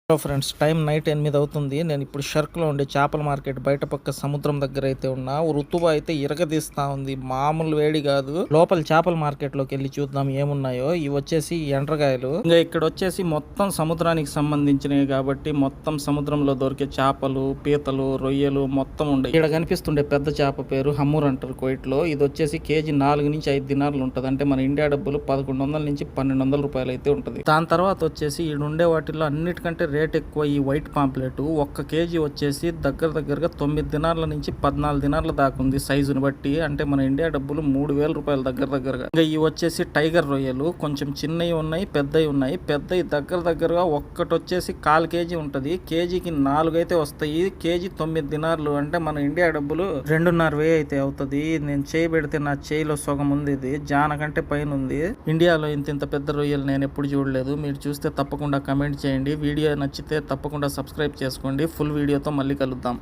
Hello friends, time night 8 అవుతుంది. నేను ఇప్పుడు షర్క్లో ఉండే చేపల మార్కెట్ బయట పక్క సముద్రం దగ్గర అయితే ఉన్నా. ఋతువు అయితే ఇరగదీస్తా ఉంది, మామూలు వేడి కాదు. లోపల చేపల మార్కెట్ లోకి వెళ్ళి చూద్దాం ఏమున్నాయో. ఇవి వచ్చేసి ఎండ్రగాయలు. ఇంకా ఇక్కడ వచ్చేసి మొత్తం సముద్రానికి సంబంధించినవి కాబట్టి మొత్తం సముద్రంలో దొరికే చేపలు, పీతలు, రొయ్యలు మొత్తం ఉండే. ఇక్కడ కనిపిస్తుండే పెద్ద చేప పేరు హమ్మూర్ అంటారు కోయిట్ లో. ఇది వచ్చేసి కేజీ 4 నుంచి 5 దినార్లు ఉంటది. అంటే మన ఇండియా డబ్బులు 1100 నుంచి 1200 రూపాయలు అయితే ఉంటది. దాని తర్వాత వచ్చేసి ఈడ ఉండే వాటిల్లో అన్నిటికంటే రేట్ ఎక్కువ ఈ వైట్ పాంప్లెట్. 1 కేజీ వచ్చేసి దగ్గరగా 9 దినార్ల నుంచి 14 దినార్ల దాకా ఉంది సైజుని బట్టి. అంటే మన ఇండియా డబ్బులు 3000 రూపాయలు దగ్గరగా. ఇంకా ఇవి వచ్చేసి టైగర్ రొయ్యలు. కొంచెం చిన్నవి ఉన్నాయి, పెద్దవి ఉన్నాయి. పెద్దవి దగ్గరగా ఒక్కటి వచ్చేసి 1/4 కేజీ ఉంటది. కేజీకి 4 అయితే వస్తాయి. కేజీ 9 దినార్లు అంటే మన ఇండియా డబ్బులు 2,500 అయితే అవుతుంది. నేను చేయి పెడితే నా చేయిలో సగం ఉంది. ఇది జాన కంటే పైన ఉంది. ఇండియాలో ఇంత పెద్ద రొయ్యలు నేను ఎప్పుడు చూడలేదు. మీరు చూస్తే తప్పకుండా కమెంట్ చేయండి. వీడియో నచ్చితే తప్పకుండా సబ్స్క్రైబ్ చేసుకోండి. ఫుల్ వీడియోతో మళ్ళీ కలుద్దాం.